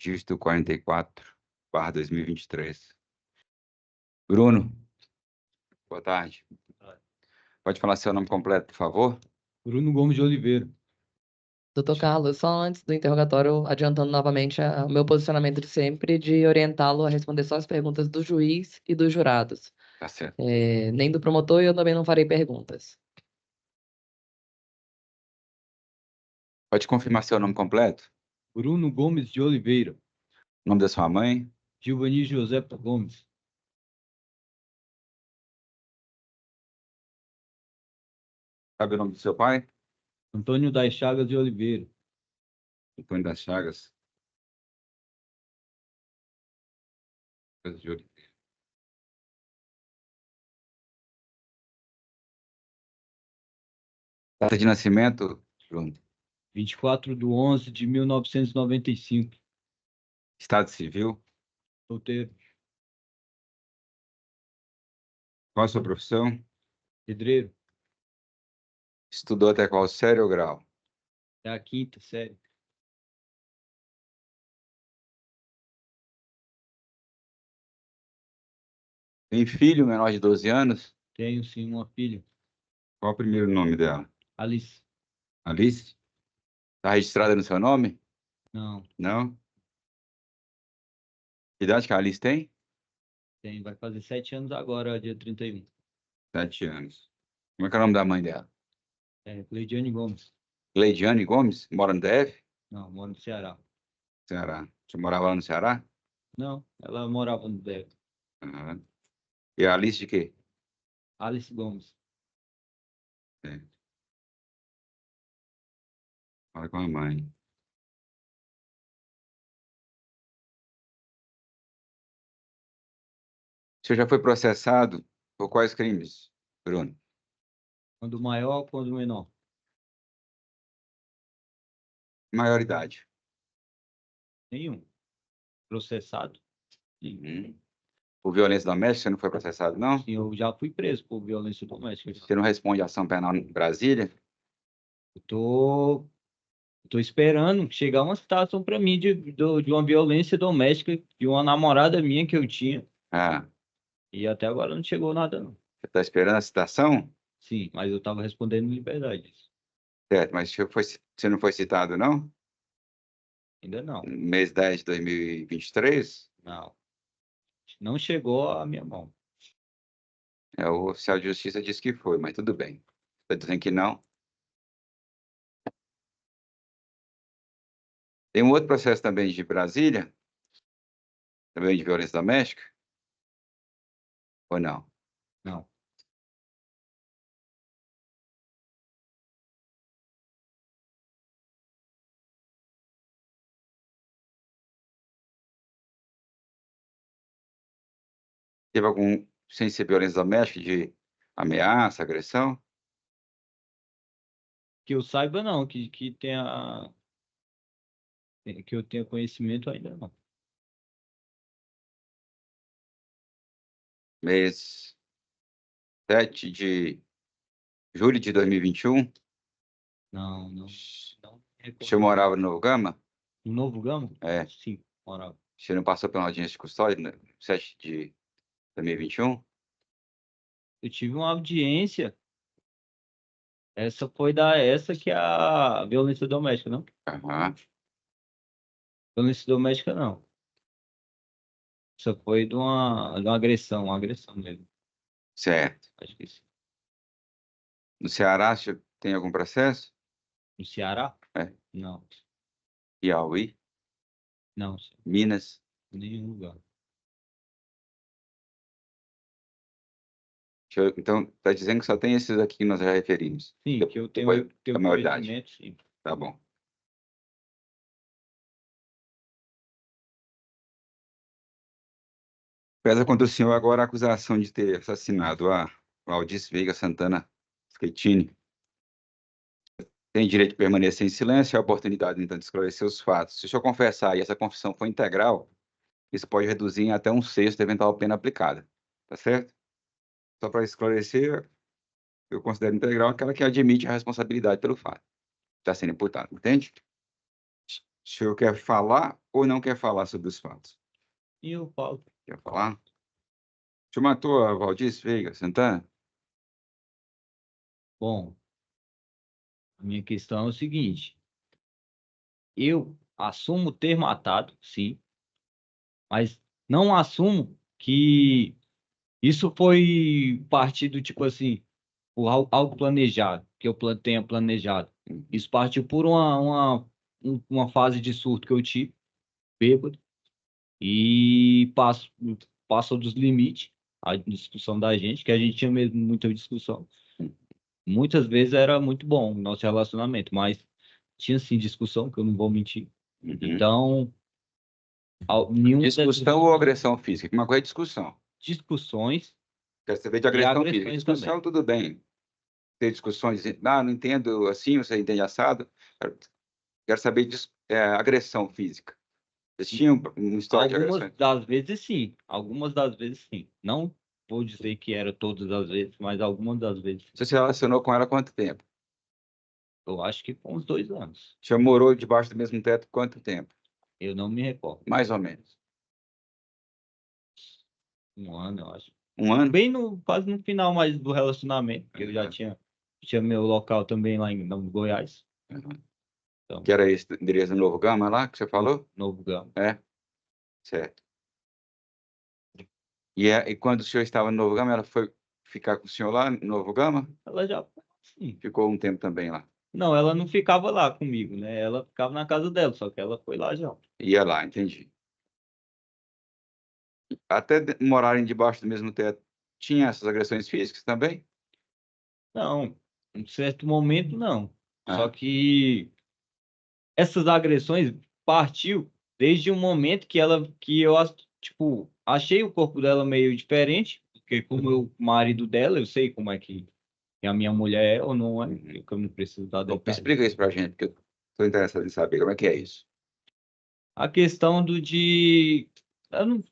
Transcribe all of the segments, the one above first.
dígito 44/2023. Bruno, boa tarde. Pode falar seu nome completo, por favor? Bruno Gomes de Oliveira. Doutor Carlos, só antes do interrogatório, adiantando novamente o meu posicionamento de sempre de orientá-lo a responder só as perguntas do juiz e dos jurados. Tá certo. Nem do promotor e eu também não farei perguntas. Pode confirmar seu nome completo? Bruno Gomes de Oliveira. Nome da sua mãe? Gilvani Josefa Gomes. Sabe o nome do seu pai? Antônio das Chagas de Oliveira. Antônio das Chagas. Data de nascimento, Bruno? 24/11/1995. Estado civil? Solteiro. Qual a sua profissão? Pedreiro. Estudou até qual série ou grau? É a quinta série. Tem filho menor de 12 anos? Tenho sim uma filha. Qual o primeiro nome dela? Alice. Alice? Está registrada no seu nome? Não, Não? Que idade que a Alice tem? tem. Vai fazer 7 anos agora, dia 31. 7 anos. Como é que é o nome da mãe dela? Cleidiane Gomes. Cleidiane Gomes? Mora no DF? Não, mora no Ceará. Ceará. Você morava lá no Ceará? Não, ela morava no DF. Aham. E a Alice de quê? Alice Gomes. É. Fala com a mãe. Você já foi processado por quais crimes, Bruno? Quando maior, quando menor. Maioridade. Nenhum. Processado. Uhum. Por violência doméstica, você não foi processado, não? Sim, eu já fui preso por violência doméstica. Você não responde à ação penal em Brasília? Eu tô esperando chegar uma situação para mim de uma violência doméstica de uma namorada minha que eu tinha. Ah, E até agora não chegou nada, não. você está esperando a citação? Sim, mas eu estava respondendo em liberdade. Certo, mas você não foi citado, não? Ainda não. Mês 10 de 2023? Não. Não chegou à minha mão. O oficial de justiça disse que foi, mas tudo bem. Está dizendo que não? Tem um outro processo também de Brasília, também de violência doméstica? Ou não? Não. Teve algum, sem ser violência doméstica, de ameaça, agressão? Que eu saiba, não. Que eu tenha conhecimento ainda não. Mês 7 de julho de 2021? Não. Não Você morava no Novo Gama? No Novo Gama? É. Sim, morava. Você não passou pela audiência de custódia, né? 7 de 2021? Eu tive uma audiência. Essa que é a violência doméstica, não? Aham. Violência doméstica, não. Isso foi de uma agressão mesmo. Certo. Acho que sim. No Ceará, você tem algum processo? No Ceará? É. Não. Piauí? Não, Minas? em nenhum lugar. Então, está dizendo que só tem esses aqui que nós já referimos. Sim, que eu Depois tenho da maioridade. conhecimento, sim. Tá bom. Pesa contra o senhor agora a acusação de ter assassinado a Valdice Veiga Santana Schettini. Tem direito de permanecer em silêncio e a oportunidade, então, de esclarecer os fatos. Se o senhor confessar e essa confissão for integral, isso pode reduzir em até 1/6 da eventual pena aplicada. Tá certo? Só para esclarecer, eu considero integral aquela que admite a responsabilidade pelo fato. Está sendo imputado, entende? O senhor quer falar ou não quer falar sobre os fatos? E eu falo, Quer falar? O senhor matou a Valdice Veiga Santana? bom, a minha questão é o seguinte, eu assumo ter matado, sim, mas não assumo que isso foi partido, tipo assim, por algo planejado, que eu tenha planejado. Isso partiu por uma fase de surto que eu tive, bêbado, e passou dos limites a discussão da gente, que a gente tinha mesmo muita discussão. Muitas vezes era muito bom o nosso relacionamento, mas tinha sim discussão, que eu não vou mentir. Uhum. Então, nenhuma dessas Discussão ou agressão física? Uma coisa é discussão. discussões Quer saber de e agressão física. agressões Discussão, também. tudo bem. Ter discussões, não entendo assim, você entende assado. Quero saber de agressão física. Vocês tinham uma história de Algumas agressão? das vezes sim, algumas das vezes sim. Não vou dizer que era todas as vezes, mas algumas das vezes. Você se relacionou com ela há quanto tempo? Eu acho que com uns 2 anos. Já morou debaixo do mesmo teto quanto tempo? Eu não me recordo. Mais ou menos. 1 ano, eu acho. Um ano? Quase no final mais do relacionamento, porque eu já Uhum. tinha meu local também lá no Goiás. Uhum. Então, Que era esse endereço do Novo Gama lá que você falou? Novo Gama. É, certo. E quando o senhor estava no Novo Gama, ela foi ficar com o senhor lá no Novo Gama? Ela já, sim. Ficou um tempo também lá. Não, ela não ficava lá comigo, né? Ela ficava na casa dela, só que ela foi lá já. Ia lá, entendi. Até morarem debaixo do mesmo teto, tinha essas agressões físicas também? Não, em certo momento não. Só Ah, que essas agressões partiu desde um momento que eu tipo, achei o corpo dela meio diferente, porque como eu marido dela, eu sei como é que a minha mulher é ou não é, que eu não preciso dar então, detalhes. explica isso pra gente, porque eu estou interessado em saber como é que é isso. A questão eu não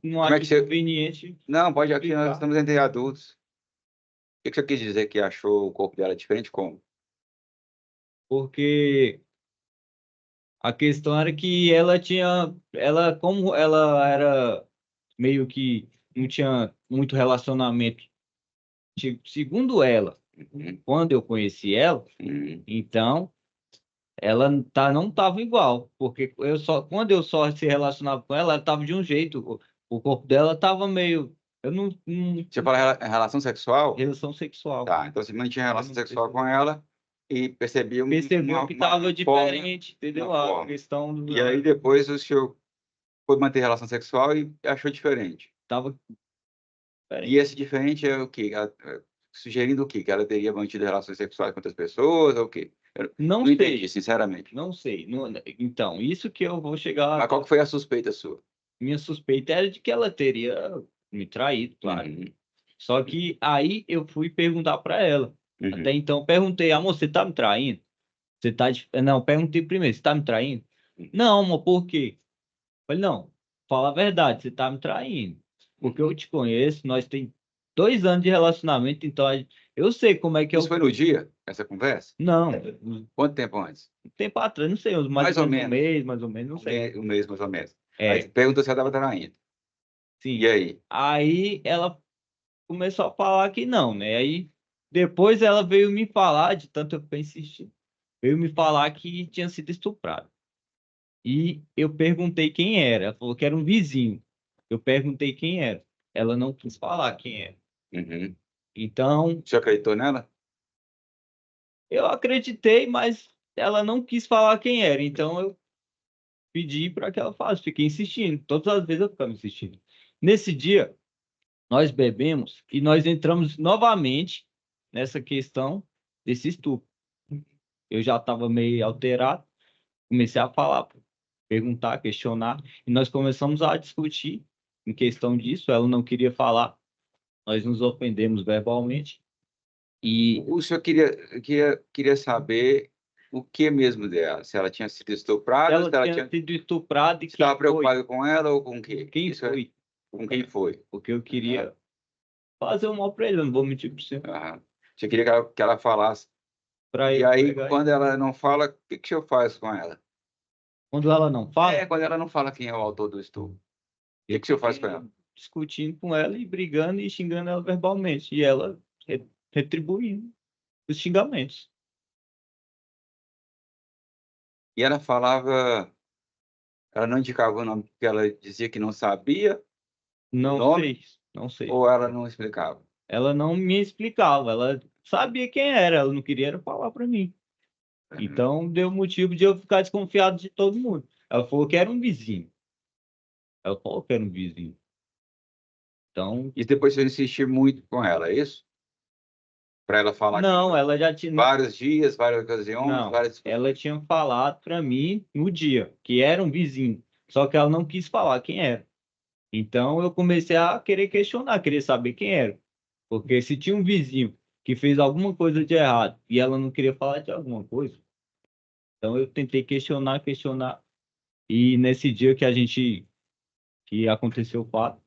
Como é acho que você... conveniente Não, pode aqui, nós explicar, estamos entre adultos. O que você quis dizer que achou o corpo dela diferente como? porque a questão era que como ela era meio que não tinha muito relacionamento, tipo, segundo ela, Uhum, quando eu conheci ela, uhum. então ela não estava igual, porque quando eu só se relacionava com ela, ela estava de um jeito, o corpo dela estava meio, eu não Você fala relação sexual? relação sexual. Tá, então você mantinha Eu relação não sexual com preciso- ela e percebia Percebeu que estava forma, diferente, entendeu? uma A forma. questão E aí depois o senhor foi manter relação sexual e achou diferente. estava E diferente. esse diferente é o quê? Sugerindo o quê? Que ela teria mantido relações sexuais com outras pessoas ou o quê? Eu Não não entendi, sei, sinceramente. não sei. Então, isso que eu vou chegar. Mas qual que foi a suspeita sua? Minha suspeita era de que ela teria me traído, claro. Uhum, Só que aí eu fui perguntar para ela. Até uhum, então, perguntei, amor, você tá me traindo? Não, perguntei primeiro, você tá me traindo? uhum, Não, amor, por quê? Falei, não, fala a verdade, você tá me traindo. Porque eu te conheço, nós tem 2 anos de relacionamento, então eu sei como é que Isso eu. foi no dia, essa conversa? Não, Quanto tempo antes? um tempo atrás, não sei, mais ou Mais ou menos um menos. mês, mais ou menos, não sei. Um mês, mais ou menos. Aí você É, perguntou se ela estava traindo. E sim. aí? Aí ela começou a falar que não, né? Aí depois ela veio me falar, de tanto eu ficar insistindo, veio me falar que tinha sido estuprado. E eu perguntei quem era. Ela falou que era um vizinho. Eu perguntei quem era. Ela não quis falar quem era. Uhum. Então, Você acreditou nela? eu acreditei, mas ela não quis falar quem era. Então, eu pedi para que ela falasse. Fiquei insistindo. Todas as vezes eu ficava insistindo. Nesse dia, nós bebemos e nós entramos novamente nessa questão desse estupro. Eu já estava meio alterado, comecei a falar, perguntar, questionar, e nós começamos a discutir em questão disso. Ela não queria falar, nós nos ofendemos verbalmente, e O senhor queria saber o que mesmo dela? Se ela tinha sido estuprada, ela se ela tinha tinha... sido estuprada e estava preocupado com ela ou com o quê? quem Isso é... foi, Com quem foi? porque eu queria fazer um mal para ele, eu não vou mentir para você, Aham. Você queria que ela falasse. para E eu aí, pegar ele. quando ela não fala, o que que o senhor faz com ela? Quando ela não fala, É, quando ela não fala quem é o autor do estupro. O que o senhor faz com ela? discutindo com ela e brigando e xingando ela verbalmente. E ela retribuindo os xingamentos. E ela falava, ela não indicava o nome porque ela dizia que não sabia Não nome sei, não sei. ou ela não explicava? Ela não me explicava, ela sabia quem era, ela não queria era falar para mim. Então deu motivo de eu ficar desconfiado de todo mundo. Ela falou que era um vizinho. Ela falou que era um vizinho. Então, E depois você insistiu muito com ela, é isso? Para ela falar quem não, foi. ela já tinha. Vários dias, várias ocasiões, Não, várias ela discussões. tinha falado para mim no dia que era um vizinho, só que ela não quis falar quem era. Então eu comecei a querer questionar, querer saber quem era. Porque se tinha um vizinho que fez alguma coisa de errado e ela não queria falar de alguma coisa, então eu tentei questionar, questionar. E nesse dia que aconteceu o fato,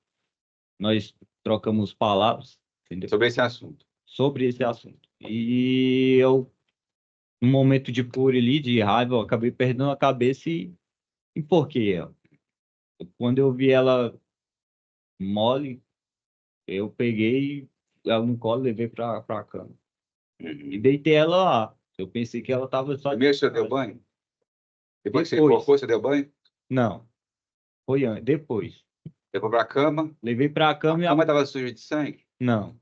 nós trocamos palavras, entendeu? Sobre esse assunto. Sobre esse assunto. E eu, num momento de fúria ali, de raiva, eu acabei perdendo a cabeça e enforquei ela. Quando eu vi ela mole, eu peguei ela no colo e levei pra cama. E Uhum. deitei ela lá. Eu pensei que ela tava só de Primeiro o senhor deu sacanagem. banho? Depois que você Depois. enforcou, você deu banho? Não, foi antes. Depois. Levou para a cama? Levei pra A cama e... cama estava suja de sangue? Não,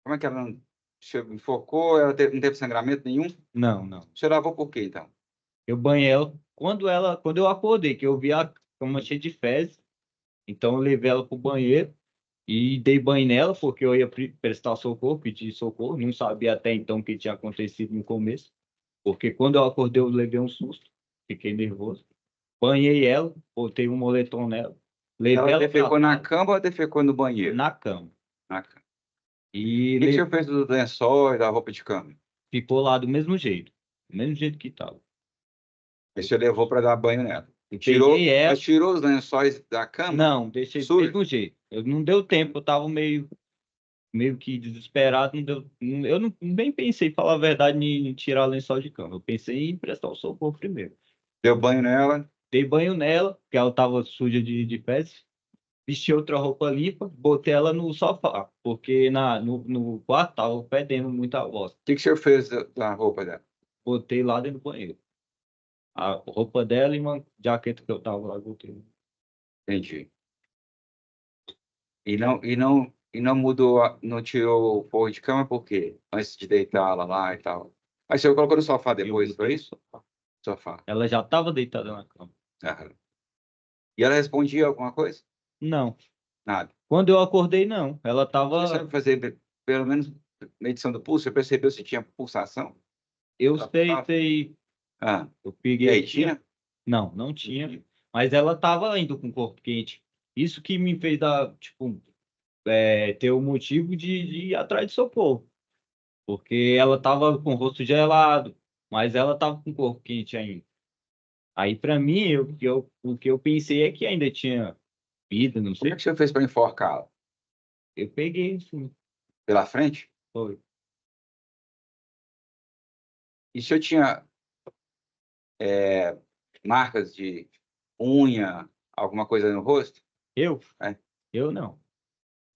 Como é que ela não... O senhor enforcou, não teve sangramento nenhum? não, não. O senhor lavou por quê, então? Eu banhei ela, quando eu acordei, que eu vi a cama cheia de fezes, então eu levei ela pro banheiro e dei banho nela, porque eu ia prestar socorro, pedir socorro, não sabia até então o que tinha acontecido no começo, porque quando eu acordei eu levei um susto, fiquei nervoso. Banhei ela, botei um moletom nela, levei Ela ela pra defecou na casa, cama ou defecou no banheiro? na cama, Na cama. e O que o senhor fez do lençol e da roupa de cama? ficou lá do mesmo jeito que estava. Aí o senhor levou para dar banho nela. Eu Tirou, peguei ela, mas tirou os lençóis da cama? não, deixei do Sujo? mesmo jeito. Eu não deu tempo, eu tava meio que desesperado, não deu, eu não, nem pensei, falar a verdade, em tirar o lençol de cama. Eu pensei em prestar o socorro primeiro. Deu banho nela? Dei banho nela, porque ela estava suja de fezes, vesti outra roupa limpa, botei ela no sofá, porque no quarto estava fedendo muita bosta. O que o senhor fez da roupa dela? Botei lá dentro do banheiro. A roupa dela e uma jaqueta que eu tava lá, botei. Entendi. E não mudou, não tirou o forro de cama por quê? Antes de deitá-la lá e tal. Aí o senhor colocou no sofá Eu depois, foi botei no isso? sofá. Sofá. Ela já estava deitada na cama. Aham. E ela respondia alguma coisa? Não. Nada. Quando eu acordei, não. Ela Você estava. sabe fazer, pelo menos, medição do pulso? Você percebeu se tinha pulsação? Eu Ela sei, pulsava? sei. Ah, Eu e peguei aí, aqui, ó. tinha? Não, não tinha. Mas ela estava indo com o corpo quente. Isso que me fez dar, tipo, ter o motivo de ir atrás de socorro. Porque ela estava com o rosto gelado, mas ela estava com o corpo quente ainda. Aí, para mim, o que eu pensei é que ainda tinha vida, não Como é sei. que o senhor fez para enforcá-la? Eu peguei, assim, Pela frente? foi. E o senhor tinha marcas de unha, alguma coisa no rosto? Eu? É. Eu não.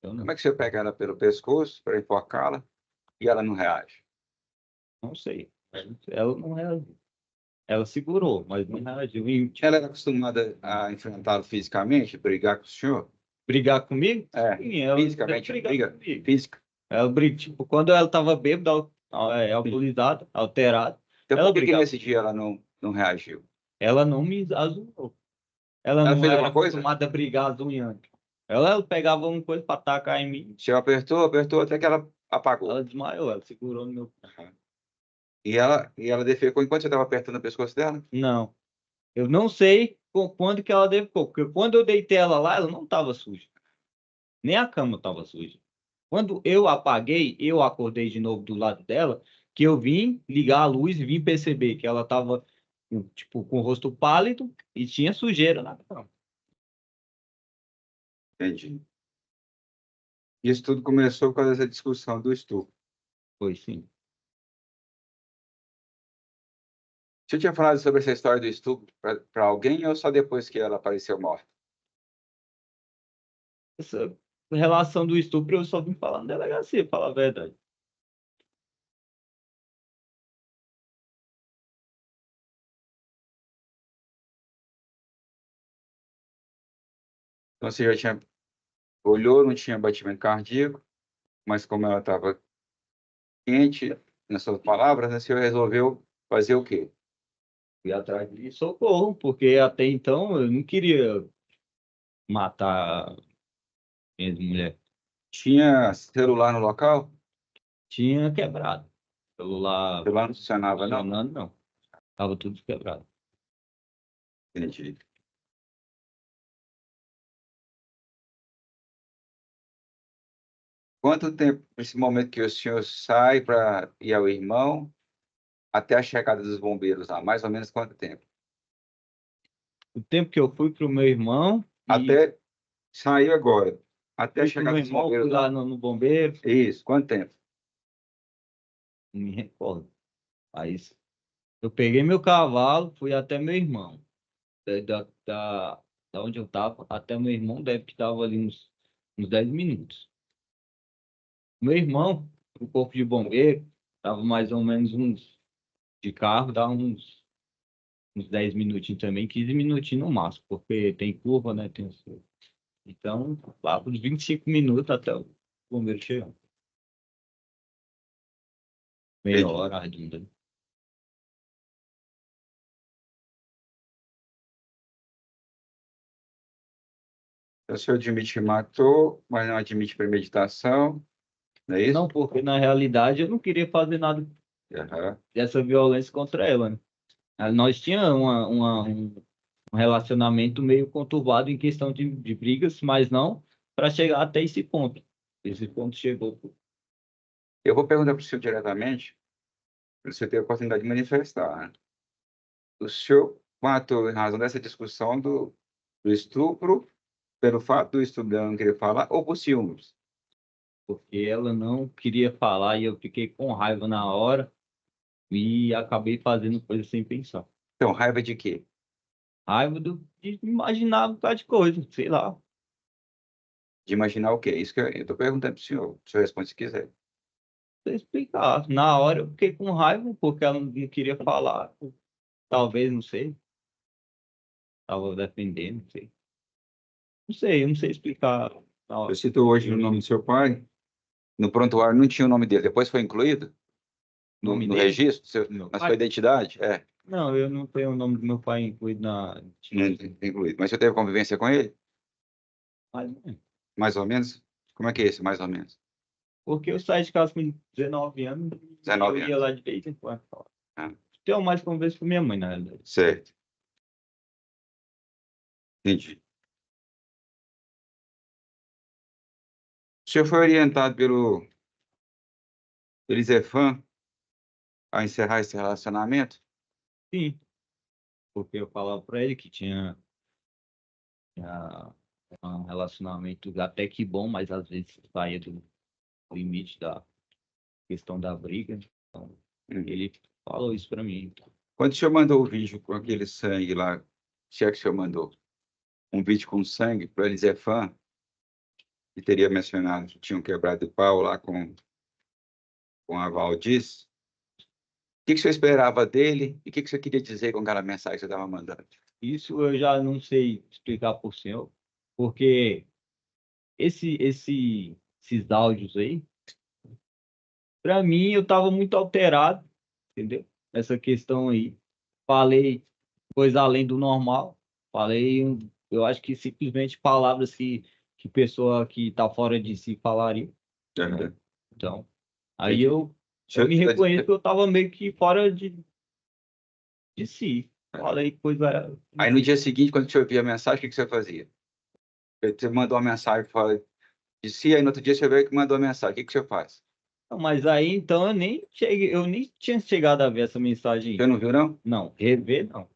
Eu Como não. é que o senhor pega ela pelo pescoço para enforcá-la e ela não reage? Não sei. Ela não reagiu. Ela segurou, mas não reagiu. E, tipo, Ela era acostumada a enfrentá-lo fisicamente, brigar com o senhor? brigar comigo? É, Sim, ela deve fisicamente, brigar briga comigo. física. Ela briga, tipo, quando ela tava bêbada, alcoolizada, alterada, Então, ela por que que brigava. nesse dia ela não reagiu? Ela não me azulou. Ela Ela não fez era alguma coisa? acostumada a brigar azulhando. Ela pegava uma coisa para atacar em mim, O senhor apertou, apertou até que ela apagou. ela desmaiou, ela segurou no meu. Aham. E ela defecou enquanto você estava apertando o pescoço dela? Não, eu não sei quando que ela defecou, porque quando eu deitei ela lá, ela não estava suja. Nem a cama estava suja. Quando eu apaguei, eu acordei de novo do lado dela, que eu vim ligar a luz e vim perceber que ela estava, tipo, com o rosto pálido e tinha sujeira na cama. Entendi. Isso tudo começou por causa dessa discussão do estupro. Foi sim. Você tinha falado sobre essa história do estupro para alguém ou só depois que ela apareceu morta? Essa relação do estupro eu só vim falar na delegacia, falar a verdade. Então você já tinha olhou, não tinha batimento cardíaco, mas como ela estava quente, nas suas palavras, né, você resolveu fazer o quê? Fui atrás de socorro, porque até então eu não queria matar minha mulher. Tinha celular no local? Tinha quebrado. O O celular celular não funcionava, não? funcionando, não. Tava tudo quebrado. Entendi. Quanto tempo, esse momento que o senhor sai para ir ao irmão, até a chegada dos bombeiros lá? Mais ou menos quanto tempo? O tempo que eu fui pro meu irmão e Até saiu agora. Até a fui pro chegada meu dos irmão, bombeiros fui lá? lá no bombeiro, Isso, quanto tempo? não me recordo. Mas eu peguei meu cavalo, fui até meu irmão. Da onde eu tava até meu irmão deve que tava ali uns 10 minutos. Meu irmão, o corpo de bombeiro, tava mais ou menos de carro, dá uns 10 minutinhos também, 15 minutinhos no máximo, porque tem curva, né? Então, lá por 25 minutos até o bombeiro chegar. Meia Entendi. hora, arredondando. O senhor admite que matou, mas não admite premeditação, não é isso? Não, porque na realidade eu não queria fazer nada Aham. dessa violência contra ela, né? Nós tínhamos um relacionamento meio conturbado em questão de brigas, mas não para chegar até esse ponto. Esse ponto chegou. Eu vou perguntar para o senhor diretamente, para você ter a oportunidade de manifestar, né? O senhor matou em razão dessa discussão do estupro, pelo fato do estupro dela não querer falar, ou por ciúmes? Porque ela não queria falar e eu fiquei com raiva na hora e acabei fazendo coisa sem pensar. Então, raiva de quê? Raiva de imaginar um bocado de coisa, sei lá. De imaginar o quê? Isso que eu estou perguntando para o senhor. O senhor responde se quiser. Não sei explicar. Na hora eu fiquei com raiva porque ela não queria falar. Talvez, não sei. Tava defendendo, não sei. Não sei, eu não sei explicar na Eu hora. cito hoje o nome do seu pai. No prontuário não tinha o nome dele. Depois foi incluído O nome no dele? registro, Meu na sua pai? identidade? É, Não, eu não tenho o nome do meu pai incluído na. não tem incluído. Mas você teve convivência com ele? Mas, Mais ou menos? Como é que é esse, mais ou menos? porque eu saí de casa com 19 anos e eu 19 ia anos. lá de vez em quando. Ah, Tenho mais conversa com minha mãe, na realidade. certo. Entendi. O senhor foi orientado pelo Elisefan a encerrar esse relacionamento? Sim, porque eu falava para ele que tinha um relacionamento até que bom, mas às vezes saía do limite da questão da briga. Então, Uhum. ele falou isso para mim. Quando o senhor mandou o vídeo com aquele sangue lá, se é que o senhor mandou um vídeo com sangue para o Elisefan, que teria mencionado que tinham quebrado o pau lá com a Valdiz, o que o senhor esperava dele e o que o senhor queria dizer com aquela mensagem que você estava mandando? Isso eu já não sei explicar por senhor, porque esses áudios aí, para mim, eu estava muito alterado, entendeu? Essa questão aí. Falei coisa além do normal. Falei, eu acho que simplesmente palavras que pessoa que está fora de si falaria. Uhum. Então, aí Entendi. eu me reconheço que eu estava meio que fora de si. Falei coisa. Aí no dia seguinte, quando o senhor via a mensagem, o que o senhor fazia? Você mandou uma mensagem fala de si, aí no outro dia você veio que mandou a mensagem. O que o senhor faz? Não, mas aí então eu nem tinha chegado a ver essa mensagem. Você não viu, não? Não, rever não.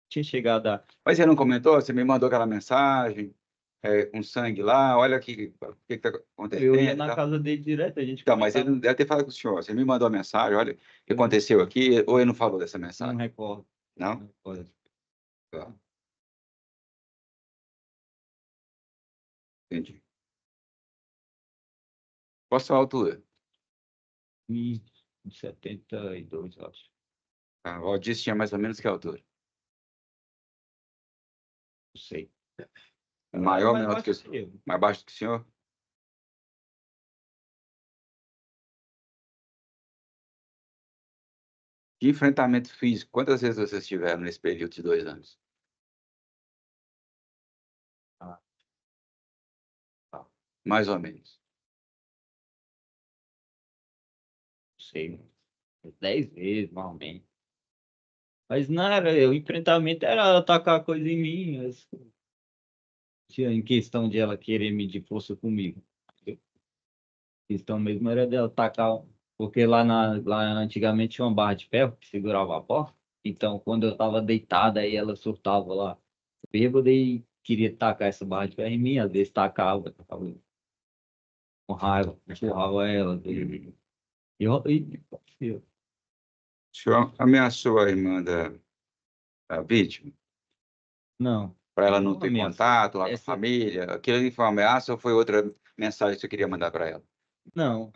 Tinha chegado a. Mas você não comentou? Você me mandou aquela mensagem? com sangue lá, olha aqui, o que está acontecendo. Eu ia e na tal. casa dele direto, a gente Então, mas ele conversava. não deve ter falado com o senhor. Você me mandou a mensagem, olha o que Eu não- aconteceu aqui, ou ele não falou dessa não mensagem? recordo. Não? Não recordo. Tá, entendi. Qual a sua altura? Em 72, eu acho. A Valdice tinha mais ou menos que altura? Não sei. Maior ou Mas menor do que o acho senhor? que eu. Mais baixo do que o senhor? De enfrentamento físico, quantas vezes vocês tiveram nesse período de 2 anos? Ah, tá. Mais ou menos. Não sei. 10 vezes, normalmente. Mas não era, o enfrentamento era atacar coisa em mim, em questão de ela querer medir força comigo. A questão mesmo era dela atacar, porque lá antigamente tinha uma barra de ferro que segurava a porta. Então, quando eu tava deitada, aí ela surtava lá, bêbada e queria tacar essa barra de ferro em mim, às vezes tacava, ficava com raiva, empurrava ela. E O senhor ameaçou a irmã da vítima não, para ela não não ter ameaçou. contato lá com a família? Aquilo ali foi uma ameaça ou foi outra mensagem que você queria mandar para ela? Não,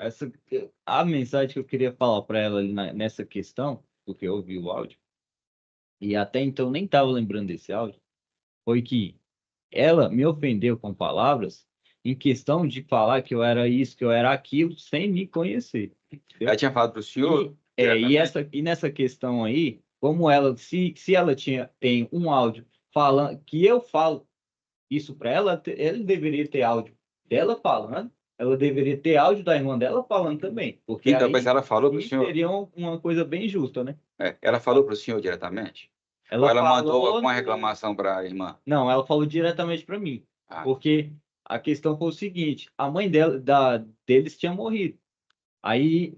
a mensagem que eu queria falar para ela ali nessa questão, porque eu ouvi o áudio, e até então nem estava lembrando desse áudio, foi que ela me ofendeu com palavras em questão de falar que eu era isso, que eu era aquilo, sem me conhecer. Ela Entendeu? tinha falado para o senhor E nessa questão aí, como ela, se ela tem um áudio falando, que eu falo isso para ela, ele deveria ter áudio dela falando, ela deveria ter áudio da irmã dela falando também, porque Então, mas aí ela falou para o sim senhor? seria uma coisa bem justa, né? Ela falou para o senhor diretamente? Ou Ela ela mandou falou, alguma reclamação para a irmã? não, ela falou diretamente para mim, Ah, porque a questão foi o seguinte, a mãe deles tinha morrido. Aí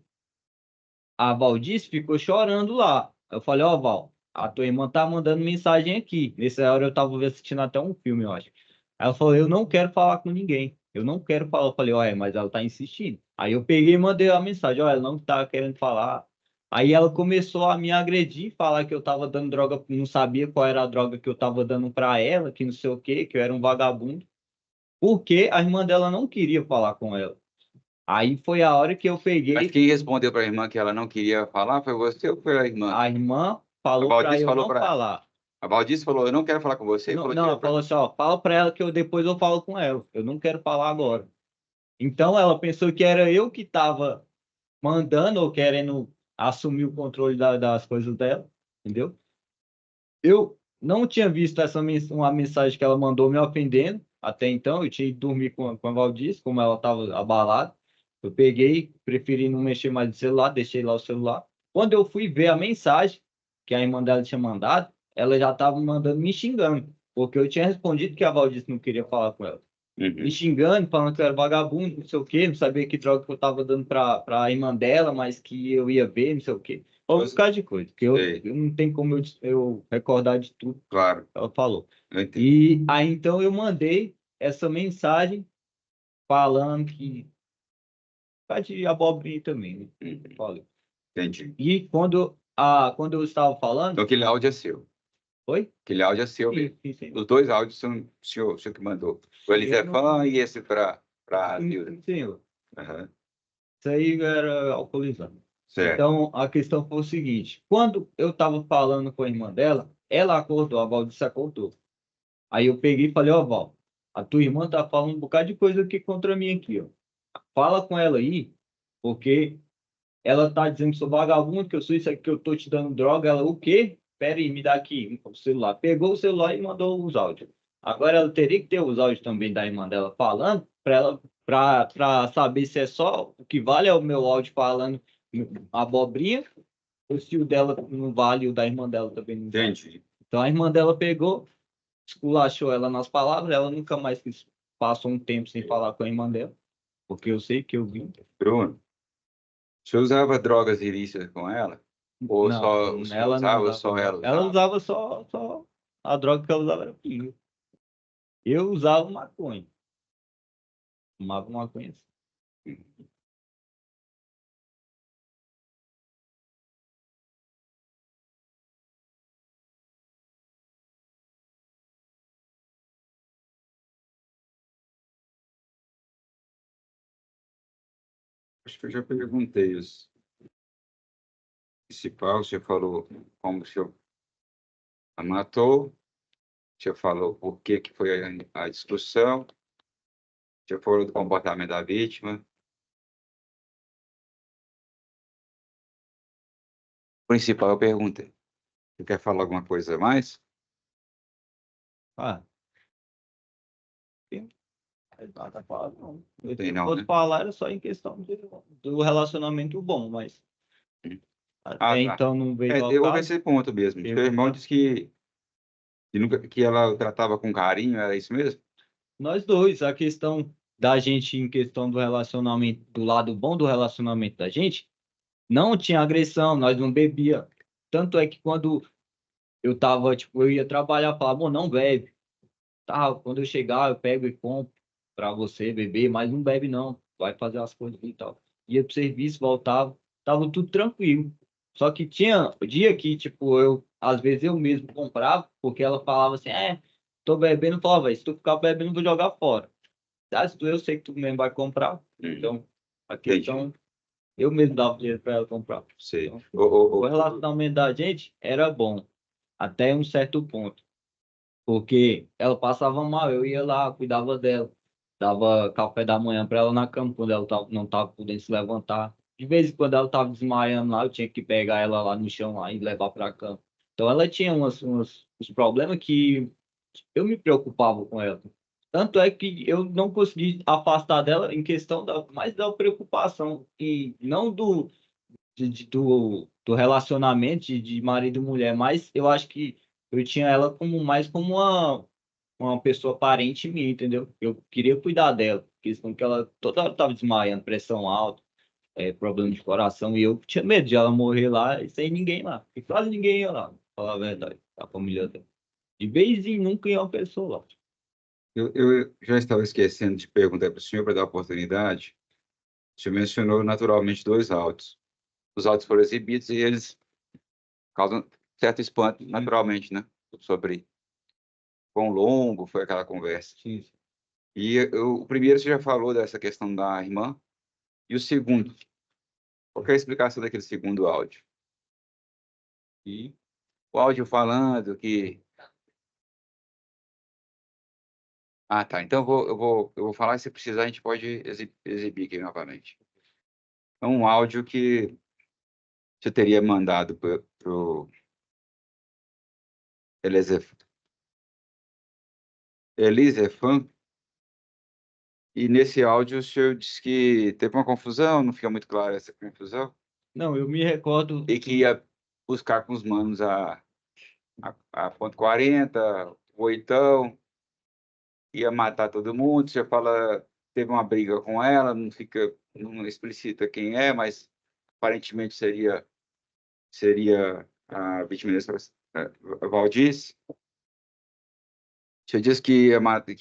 a Valdice ficou chorando lá. Eu falei, ó, Val, a tua irmã tá mandando mensagem aqui. Nessa hora eu tava assistindo até um filme, eu acho. Ela falou, eu não quero falar com ninguém. Eu não quero falar. Eu falei, olha, mas ela tá insistindo. Aí eu peguei e mandei a mensagem, olha, ela não tá querendo falar. Aí ela começou a me agredir, falar que eu tava dando droga, não sabia qual era a droga que eu tava dando para ela, que não sei o quê, que eu era um vagabundo, porque a irmã dela não queria falar com ela. Aí foi a hora que eu mas peguei. quem respondeu para a irmã que ela não queria falar foi você ou foi a irmã? A irmã A falou para Valdice eu falou não para falar. A Valdice falou, eu não quero falar com você, e Não, falou não, ela direto para falou assim, ó, fala para ela que depois eu falo com ela. Eu não quero falar agora. Então ela pensou que era eu que estava mandando ou querendo assumir o controle das coisas dela, entendeu? Eu não tinha visto uma mensagem que ela mandou me ofendendo. Até então, eu tinha ido dormir com a Valdice, como ela estava abalada. Eu peguei, preferi não mexer mais no celular, deixei lá o celular. Quando eu fui ver a mensagem que a irmã dela tinha mandado, ela já estava mandando me xingando, porque eu tinha respondido que a Valdice não queria falar com ela. Me Uhum. xingando, falando que eu era vagabundo, não sei o quê, não sabia que droga que eu estava dando para a irmã dela, mas que eu ia ver, não sei o quê. Foi um bocado de coisa, que Sei, eu não tenho como eu recordar de tudo que claro, ela falou. eu entendo. E aí então eu mandei essa mensagem falando que tá de abobrinha também, né? Uhum. Falei. Entendi. E quando eu estava falando, Então, aquele áudio é seu. oi? Aquele áudio é seu mesmo. Sim, sim, sim. Os dois áudios são o senhor que mandou. O Eu não, Elisefã e esse para a sim, Hilda. sim, senhor. Aham. Isso aí era alcoolizado. Certo. Então, a questão foi o seguinte: quando eu estava falando com a irmã dela, ela acordou, a Valdice acordou. Aí eu peguei e falei: ó, Val, a tua irmã tá falando um bocado de coisa aqui contra mim aqui, ó. Fala com ela aí, porque ela tá dizendo que sou vagabundo, que eu sou isso aqui, que eu tô te dando droga. Ela, o quê? Pera aí, me dá aqui o celular. Pegou o celular e mandou os áudios. Agora ela teria que ter os áudios também da irmã dela falando, para saber se é só o que vale é o meu áudio falando abobrinha, ou se o dela não vale, o da irmã dela também não vale. Entendi. Então a irmã dela pegou, esculachou ela nas palavras, ela nunca mais passou um tempo sem falar com a irmã dela, porque eu sei que eu vi. Bruno, o senhor usava drogas ilícitas com ela? Ou Não, só o senhor ela não usava ou usava só ela droga. Ela usava? usava só a droga que ela usava era pinga. Eu usava maconha. Fumava maconha. Acho que eu já perguntei os principais. Você falou como o senhor a matou, você falou por que que foi a discussão, você falou do comportamento da vítima. O principal eu perguntei. Você quer falar alguma coisa a mais? Ah, tem mais nada a falar, não. Não Se tem eu não, fosse né? falar, era só em questão do relacionamento bom, mas Ah, até tá. então não veio ao Eu houve caso. esse ponto mesmo. Seu irmão Perguntar. disse que, nunca, que ela o tratava com carinho, era isso mesmo? Nós dois, a questão da gente em questão do relacionamento, do lado bom do relacionamento da gente, não tinha agressão, nós não bebia. Tanto é que quando eu tava, tipo, eu ia trabalhar, falava, bom, não bebe. Tá, quando eu chegar, eu pego e compro para você beber, mas não bebe não, vai fazer as coisas e tal. Ia pro serviço, voltava, tava tudo tranquilo. Só que tinha dia que, tipo, às vezes eu mesmo comprava, porque ela falava assim, tô bebendo, eu falava, "Véi, se tu ficar bebendo, eu vou jogar fora. Ah, se tu, eu sei que tu mesmo vai comprar, então a questão, Entendi. eu mesmo dava dinheiro para ela comprar. Sei. Então, o relacionamento da gente era bom, até um certo ponto. Porque ela passava mal, eu ia lá, cuidava dela, dava café da manhã para ela na cama, quando ela não estava podendo se levantar. De vez em quando ela estava desmaiando lá, eu tinha que pegar ela lá no chão lá, e levar para a cama. Então ela tinha uns problemas que eu me preocupava com ela. Tanto é que eu não consegui afastar dela em questão mais da preocupação, e não do relacionamento de marido e mulher, mas eu acho que eu tinha ela mais como uma pessoa parente minha, entendeu? Eu queria cuidar dela, questão que ela toda hora estava desmaiando, pressão alta, problema de coração, e eu tinha medo de ela morrer lá e sem ninguém lá. E quase ninguém ia lá, pra falar a verdade, a família dela. De vez em nunca ia uma pessoa lá. Eu já estava esquecendo de perguntar para o senhor, para dar oportunidade. O senhor mencionou naturalmente dois autos. Os autos foram exibidos e eles causam certo espanto, naturalmente, né? Sobre quão longo foi aquela conversa. Sim, sim. E o primeiro você já falou dessa questão da irmã. E o segundo? Qual que é a explicação daquele segundo áudio? E O áudio falando que... Ah, tá. Então eu vou falar e se precisar a gente pode exibir aqui novamente. É um áudio que você teria mandado para o Elisefan, e nesse áudio o senhor disse que teve uma confusão, não fica muito clara essa confusão, não, eu me recordo. e que ia buscar com os manos a ponto 40, o oitão, ia matar todo mundo. Você fala, teve uma briga com ela, não explicita quem é, mas aparentemente seria a vítima dessa, a Valdice. Você disse que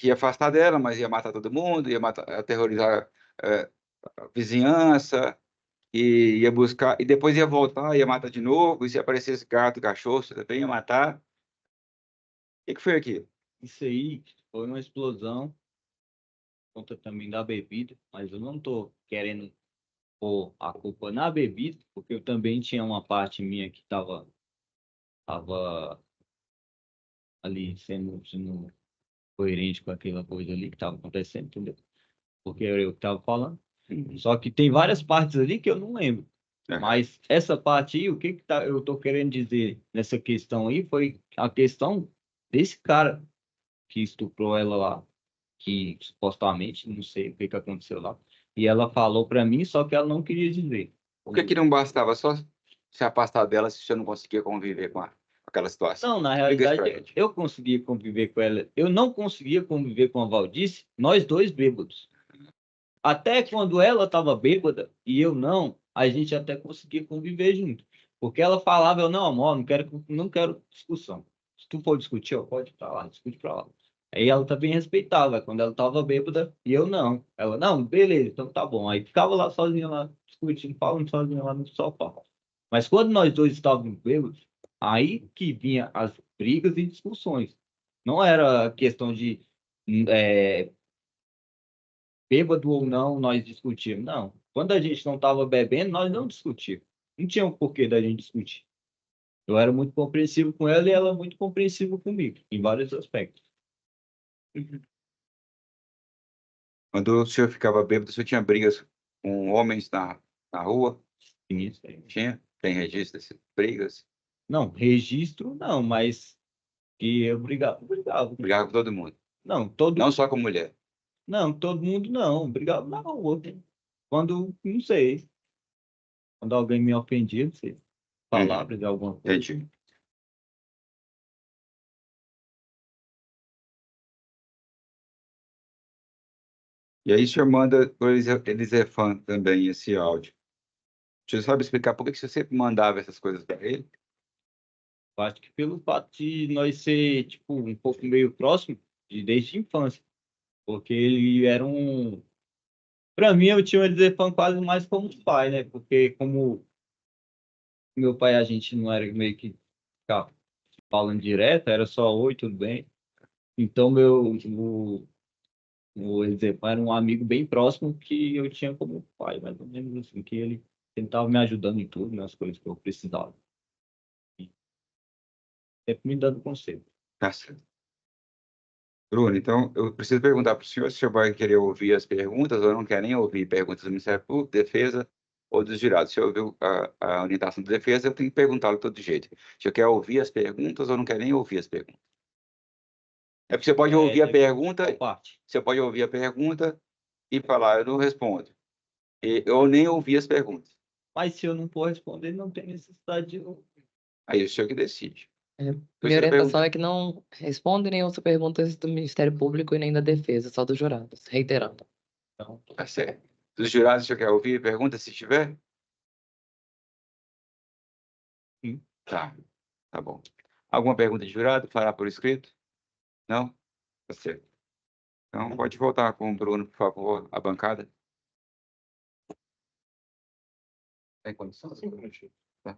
ia afastar dela, mas ia matar todo mundo, ia matar, aterrorizar a vizinhança, e ia buscar, e depois ia voltar, ia matar de novo, e se aparecesse gato, cachorro, você também ia matar. O que foi aquilo? Isso aí foi uma explosão, conta também da bebida, mas eu não tô querendo pôr a culpa na bebida, porque eu também tinha uma parte minha que tava ali sendo coerente com aquela coisa ali que estava acontecendo, entendeu? Porque era eu que estava falando. Só que tem várias partes ali que eu não lembro. Aham. Mas essa parte aí, o que eu tô querendo dizer nessa questão aí foi a questão desse cara que estuprou ela lá, que supostamente, não sei o que aconteceu lá. E ela falou para mim, só que ela não queria dizer. Por que que não bastava só se afastar dela se você não conseguia conviver com aquela situação? Não, na Explica isso pra realidade, gente. eu conseguia conviver com ela. Eu não conseguia conviver com a Valdice, nós dois bêbados. Até quando ela estava bêbada e eu não, a gente até conseguia conviver junto. Porque ela falava, eu não, amor, não quero discussão. Se tu for discutir, ó, pode ir pra lá, discute pra lá. Aí ela também respeitava, quando ela tava bêbada, e eu não. Ela, não, beleza, então tá bom. Aí ficava lá sozinha, lá, discutindo, falando sozinha lá no sofá. Mas quando nós dois estávamos bêbados, aí que vinha as brigas e discussões. Não era questão de bêbado ou não, nós discutimos. Não. Quando a gente não estava bebendo, nós não discutimos. Não tinha um porquê da gente discutir. Eu era muito compreensivo com ela e ela muito compreensiva comigo, em vários aspectos. Quando o senhor ficava bêbado, o senhor tinha brigas com homens na rua? Sim, isso aí. Tinha? Tem registro dessas brigas? Não, registro não, mas que eu brigava, brigava. Brigava com todo mundo. Não, todo, Não só com mulher. não, todo mundo não, brigava na rua. Quando, não sei, quando alguém me ofendia, não sei, palavras de alguma coisa. Entendi. E aí o senhor manda para eles é fã também esse áudio. O senhor sabe explicar por que que o senhor sempre mandava essas coisas para ele? Eu acho que pelo fato de nós ser, tipo, um pouco meio próximo, desde a infância. Porque ele era um. Para mim, eu tinha o Elizefan quase mais como pai, né? Porque, como meu pai, a gente não era meio que ficava falando direto, era só oi, tudo bem. Então, o Elizefan era um amigo bem próximo que eu tinha como pai, mais ou menos assim, que ele tentava me ajudando em tudo, nas coisas que eu precisava. E sempre me dando conselho. Tá certo. Bruno, então eu preciso perguntar para o senhor se o senhor vai querer ouvir as perguntas ou não quer nem ouvir perguntas do Ministério Público, Defesa ou dos jurados. Se eu ouviu a orientação da Defesa, eu tenho que perguntá-lo de todo jeito. Se o senhor quer ouvir as perguntas ou não quer nem ouvir as perguntas. É porque você pode ouvir a pergunta, Qual parte? você pode ouvir a pergunta e falar, eu não respondo. Eu nem ouvi as perguntas. Mas se eu não for responder, não tem necessidade de. Aí é o senhor que decide. Minha orientação é que não responde nem ouça perguntas do Ministério Público e nem da Defesa, só dos jurados, reiterando. Então, Tá certo. Dos jurados, o senhor quer ouvir pergunta, se tiver? sim. Tá bom. Alguma pergunta de jurado? Fará por escrito? Não? Tá certo. Então, pode voltar com o Bruno, por favor, a bancada. Tem condição? Sim, tá.